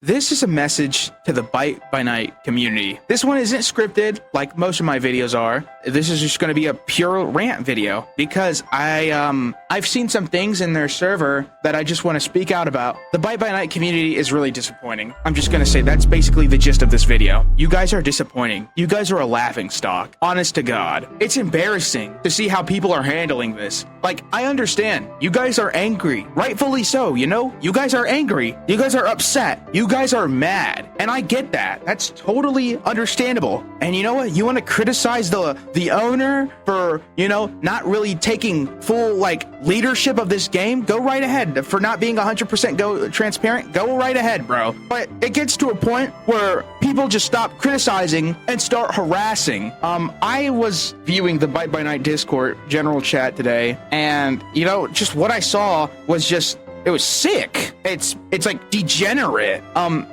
This is a message to the Bitebynight community. This one isn't scripted like most of my videos are. This is just going to be a pure rant video because I've seen some things in their server that I just want to speak out about. The Bitebynight community is really disappointing. I'm just going to say that's basically the gist of this video. You guys are disappointing. You guys are a laughingstock. Honest to God. It's embarrassing to see how people are handling this. Like, I understand. You guys are angry. Rightfully so, you know? You guys are angry. You guys are upset. You guys are mad. And I get that. That's totally understandable. And you know what? You want to criticize the owner for, you know, not really taking full, like, leadership of this game? Go right ahead. For not being 100% transparent, go right ahead, bro. But it gets to a point where people just stop criticizing and start harassing. I was viewing the Bitebynight Discord general chat today, and, you know, just what I saw was just, it was sick. It's like degenerate.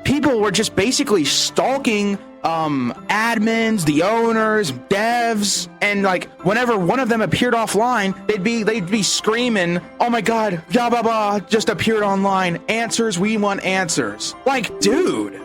People were just basically stalking admins, the owners, devs, and like whenever one of them appeared offline, they'd be screaming, "Oh my god, blah blah blah, just appeared online. Answers, we want answers." Like, dude.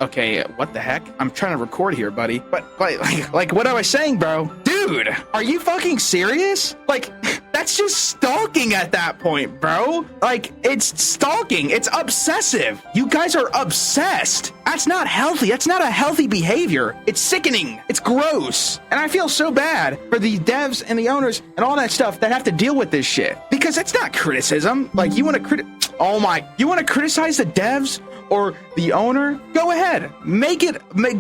Okay, what the heck? I'm trying to record here, buddy. But like what am I saying, bro? Dude, are you fucking serious? Like, that's just stalking at that point, bro. Like, it's stalking. It's obsessive. You guys are obsessed. That's not healthy. That's not a healthy behavior. It's sickening. It's gross. And I feel so bad for the devs and the owners and all that stuff that have to deal with this shit. Because that's not criticism. Like, you want to you want to criticize the devs or the owner? Go ahead.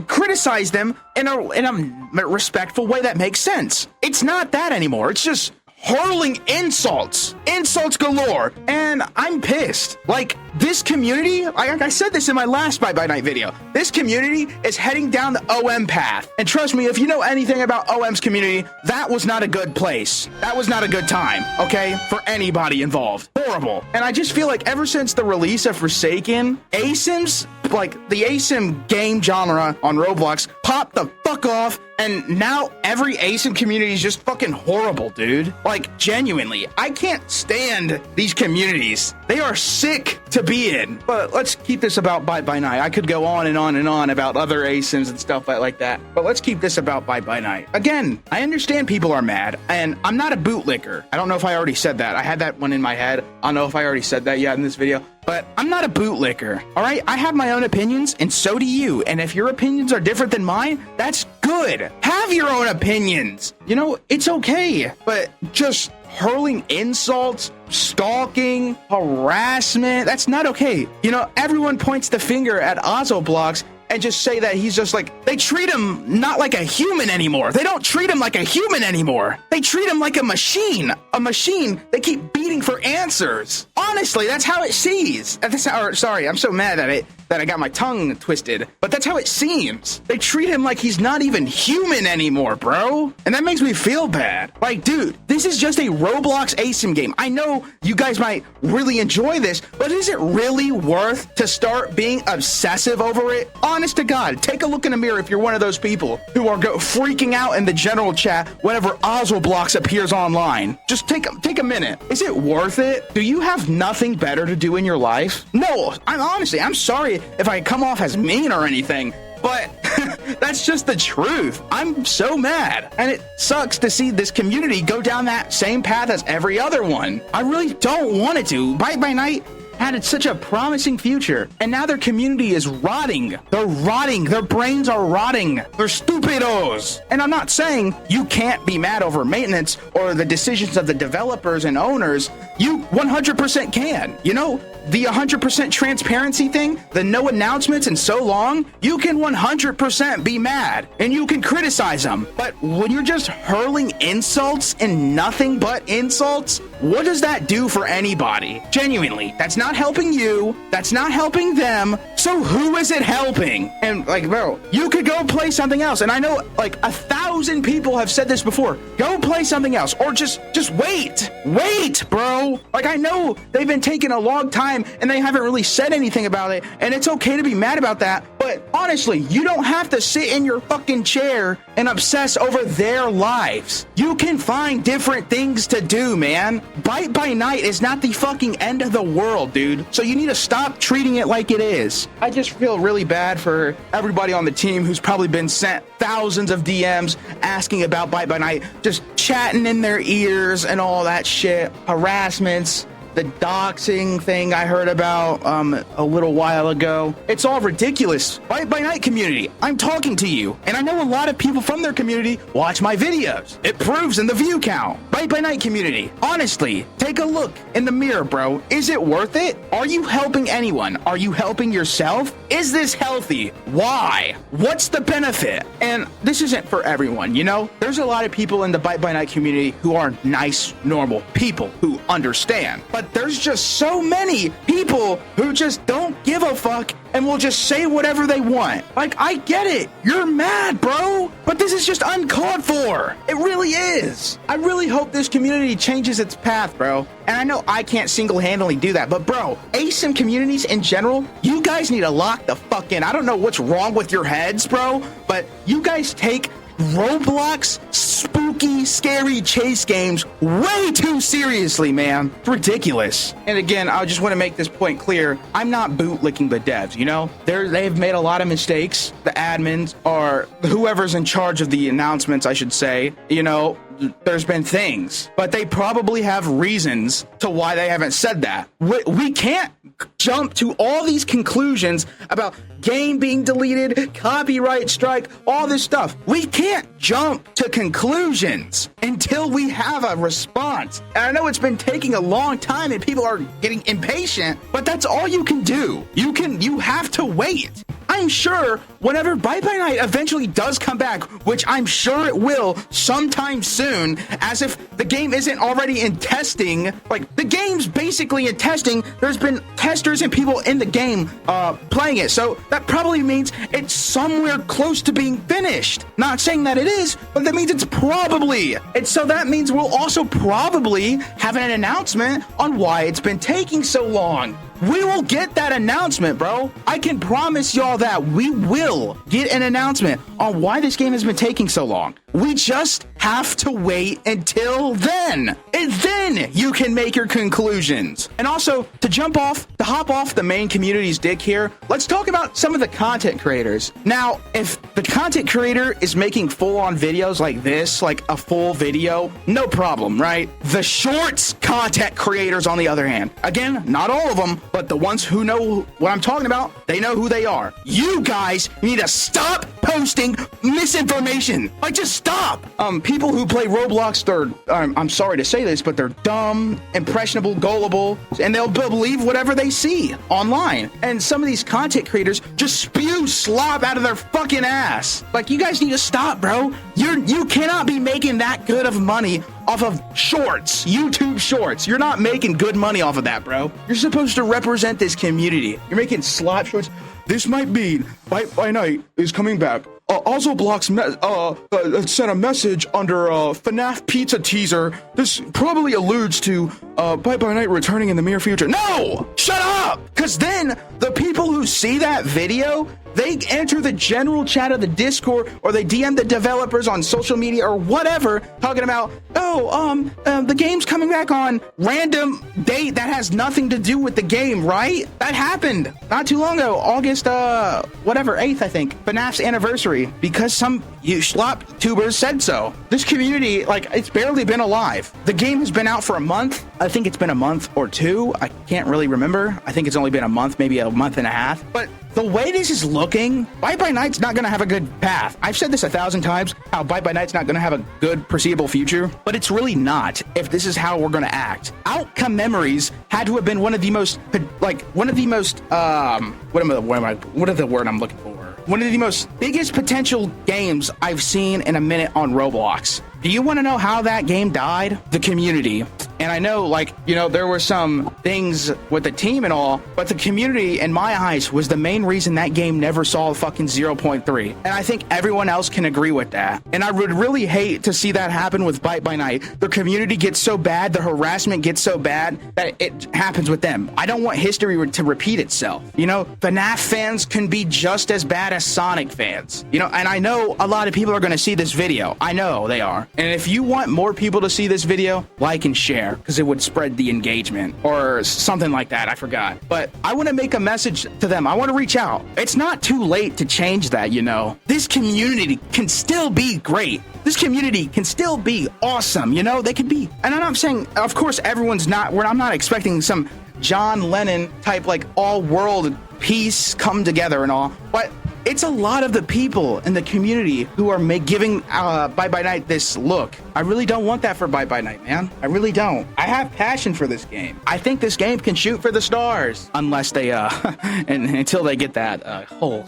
Criticize them in a respectful way that makes sense. It's not that anymore. It's just hurling insults galore, and I'm pissed. Like, this community, like I said this in my last Bitebynight video, this community is heading down the OM path, and trust me, if you know anything about OM's community, that was not a good place. That was not a good time, okay, for anybody involved. Horrible. And I just feel like ever since the release of Forsaken, ASIMs, like the ASIM game genre on Roblox, popped the fuck off, and now every ASIM community is just fucking horrible, dude. Like, genuinely, I can't stand these communities. They are sick to be in. But let's keep this about Bitebynight. I could go on and on and on about other ASIMs and stuff like that, but let's keep this about Bitebynight. Again, I understand people are mad, and I'm not a bootlicker. I don't know if I already said that. I had that one in my head. I don't know if I already said that yet in this video, but I'm not a bootlicker, all right? I have my own opinions, and so do you. And if your opinions are different than mine, that's good. Have your own opinions. You know, it's okay. But just hurling insults, stalking, harassment, that's not okay. You know, everyone points the finger at Ozoblox and just say that he's just like, they treat him not like a human anymore. They don't treat him like a human anymore. They treat him like a machine. A machine they keep beating for answers. Honestly, that's how it seems. Sorry, I'm so mad at it that I got my tongue twisted, but that's how it seems. They treat him like he's not even human anymore, bro. And that makes me feel bad. Like, dude, this is just a Roblox ASIM game. I know you guys might really enjoy this, but is it really worth to start being obsessive over it? Honest to God, take a look in the mirror if you're one of those people who are freaking out in the general chat whenever Ozoblox appears online. Just take a minute. Is it worth it? Do you have nothing better to do in your life? No, I'm sorry if I come off as mean or anything, but that's just the truth. I'm so mad, and it sucks to see this community go down that same path as every other one. I really don't want it to. Bitebynight had such a promising future, and now their community is rotting. They're rotting. Their brains are rotting. They're stupidos. And I'm not saying you can't be mad over maintenance or the decisions of the developers and owners. You 100% can. You know, the 100% transparency thing, the no announcements in so long, you can 100% be mad and you can criticize them. But when you're just hurling insults and nothing but insults, what does that do for anybody? Genuinely, that's not helping you. That's not helping them. So who is it helping? And like, bro, you could go play something else. And I know like 1,000 people have said this before. Go play something else, or just wait. Wait, bro. Like, I know they've been taking a long time and they haven't really said anything about it, and it's okay to be mad about that, but honestly, you don't have to sit in your fucking chair and obsess over their lives. You can find different things to do, man. Bitebynight is not the fucking end of the world, dude. So you need to stop treating it like it is. I just feel really bad for everybody on the team who's probably been sent thousands of DMs asking about Bitebynight, just chatting in their ears and all that shit, harassments, the doxing thing I heard about a little while ago. It's all ridiculous. Bitebynight community, I'm talking to you, and I know a lot of people from their community watch my videos. It proves in the view count. Bitebynight community, honestly, take a look in the mirror, bro. Is it worth it? Are you helping anyone? Are you helping yourself? Is this healthy? Why? What's the benefit? And this isn't for everyone, you know? There's a lot of people in the Bitebynight community who are nice, normal people who understand. But there's just so many people who just don't give a fuck and will just say whatever they want. Like, I get it. You're mad, bro. But this is just uncalled for. It really is. I really hope this community changes its path, bro. And I know I can't single-handedly do that, but bro, ASIM communities in general, you guys need to lock the fuck in. I don't know what's wrong with your heads, bro, but you guys take Roblox spooky, scary chase games way too seriously, man. It's ridiculous. And again, I just want to make this point clear. I'm not bootlicking the devs, you know? They've made a lot of mistakes. The admins, or whoever's in charge of the announcements, I should say, you know, there's been things, but they probably have reasons to why they haven't said that. We can't jump to all these conclusions about game being deleted, copyright strike, all this stuff. We can't jump to conclusions until we have a response. And I know it's been taking a long time and people are getting impatient, but that's all you can do. You have to wait. I'm sure whenever Bitebynight eventually does come back, which I'm sure it will sometime soon, as if the game isn't already in testing. Like, the game's basically in testing. There's been testers and people in the game playing it. So that probably means it's somewhere close to being finished. Not saying that it is, but that means it's probably. And so that means we'll also probably have an announcement on why it's been taking so long. We will get that announcement, bro. I can promise y'all that we will get an announcement on why this game has been taking so long. We just have to wait until then. And then you can make your conclusions. And also, to hop off the main community's dick here, let's talk about some of the content creators. Now, if the content creator is making full-on videos like this, like a full video, no problem, right? The shorts content creators, on the other hand, again, not all of them, but the ones who know what I'm talking about, they know who they are. You guys need to stop posting misinformation. Like, just stop. People who play Roblox, I'm sorry to say this, but they're dumb, impressionable, gullible, and they'll believe whatever they see online. And some of these content creators just spew slop out of their fucking ass. Like, you guys need to stop, bro. You cannot be making that good of money off of shorts, YouTube shorts. You're not making good money off of that, bro. You're supposed to represent this community. You're making slop shorts. This might mean Bitebynight is coming back. Also, Blocks sent a message under Fnaf pizza teaser. This probably alludes to Bitebynight returning in the near future. No! Shut up! Because then the people who see that video, they enter the general chat of the Discord, or they DM the developers on social media or whatever, talking about, the game's coming back on random date that has nothing to do with the game, right? That happened not too long ago, August, 8th, I think, Fnaf's anniversary, because some schlop tubers said so. This community, like, it's barely been alive. The game has been out for a month. I think it's been a month or two. I can't really remember. I think it's only been a month, maybe a month and a half. But the way this is looking, Bitebynights not going to have a good path. I've said this 1,000 times, how Bitebynights not going to have a good foreseeable future, but it's really not if this is how we're going to act. Outcome Memories had to have been one of the most, one of the most biggest potential games I've seen in a minute on Roblox. Do you want to know how that game died? The community. And I know, like, you know, there were some things with the team and all, but the community, in my eyes, was the main reason that game never saw a fucking 0.3. And I think everyone else can agree with that. And I would really hate to see that happen with Bitebynight. The community gets so bad, the harassment gets so bad that it happens with them. I don't want history to repeat itself. You know, Fnaf fans can be just as bad as Sonic fans. You know, and I know a lot of people are going to see this video. I know they are. And if you want more people to see this video, like and share. there because it would spread the engagement or something like that. I forgot. But I want to make a message to them. I want to reach out. It's not too late to change that, you know. This community can still be great. This community can still be awesome, you know. They could be. And I'm not saying, of course, everyone's not. I'm not expecting some John Lennon type, like, all world peace come together and all. But it's a lot of the people in the community who are giving Bitebynight this look. I really don't want that for Bitebynight, man. I really don't. I have passion for this game. I think this game can shoot for the stars. Unless they, and until they get that whole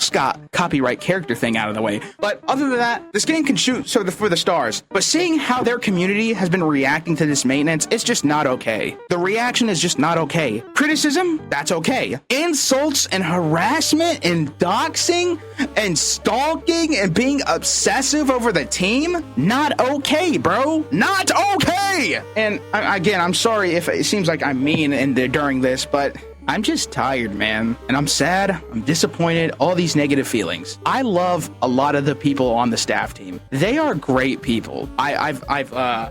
copyright character thing out of the way. But other than that, this game can shoot for the stars. But seeing how their community has been reacting to this maintenance, it's just not okay. The reaction is just not okay. Criticism, that's okay. Insults and harassment and doxing and stalking and being obsessive over the team, not okay, bro. Not okay. And again, I'm sorry if it seems like I'm mean during this, but I'm just tired, man. And I'm sad. I'm disappointed. All these negative feelings. I love a lot of the people on the staff team. They are great people. I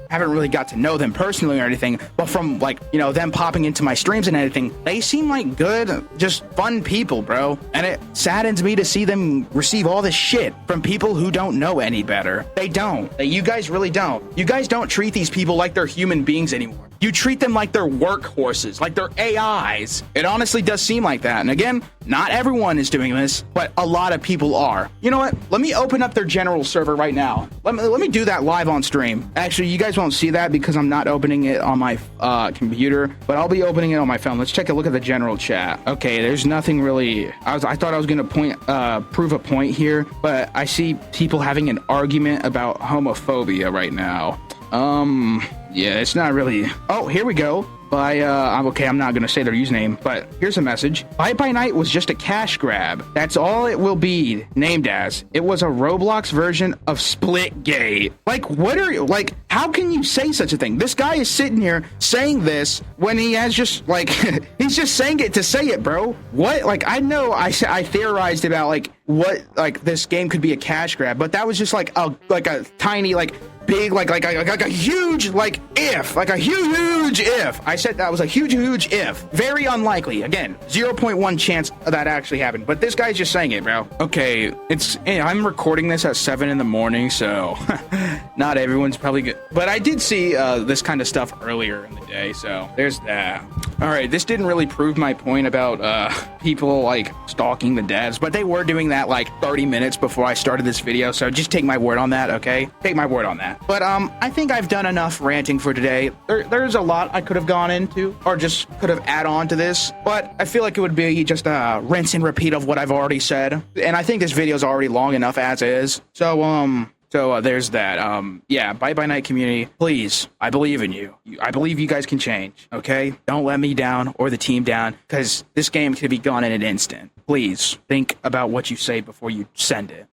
haven't really got to know them personally or anything, but from, like, you know, them popping into my streams and everything, they seem like good, just fun people, bro. And it saddens me to see them receive all this shit from people who don't know any better. They don't. You guys really don't. You guys don't treat these people like they're human beings anymore. You treat them like they're workhorses, like they're AIs. It honestly does seem like that. And again, not everyone is doing this, but a lot of people are. You know what? Let me open up their general server right now. Let me do that live on stream. Actually, you guys won't see that because I'm not opening it on my computer, but I'll be opening it on my phone. Let's take a look at the general chat. Okay, there's nothing really. I thought I was gonna prove a point here, but I see people having an argument about homophobia right now. Yeah, it's not really. Oh, here we go. Okay, I'm not gonna say their username, but here's a message. Bitebynight was just a cash grab. That's all it will be named as. It was a Roblox version of Splitgate. Like, how can you say such a thing? This guy is sitting here saying this when he has just, like, he's just saying it to say it, bro. What? Like, I know I theorized about, like, what, like, this game could be a cash grab, but that was just like a tiny, like, big, like a huge, like, if, like a huge if. I said that was a huge if. Very unlikely. Again, 0.1 chance of that actually happened. But this guy's just saying it, bro. Okay, I'm recording this at 7 in the morning, so not everyone's probably good. But I did see this kind of stuff earlier in the day, so there's that. All right, this didn't really prove my point about people, like, stalking the devs, but they were doing that, like, 30 minutes before I started this video, so just take my word on that, okay? Take my word on that. But I think I've done enough ranting for today. There's a lot I could have gone into, or just could have add on to this, but I feel like it would be just a rinse and repeat of what I've already said, and I think this video is already long enough as is. So there's that. Yeah, Bitebynight community, please, I believe in you. I believe you guys can change, okay? Don't let me down or the team down, because this game could be gone in an instant. Please think about what you say before you send it.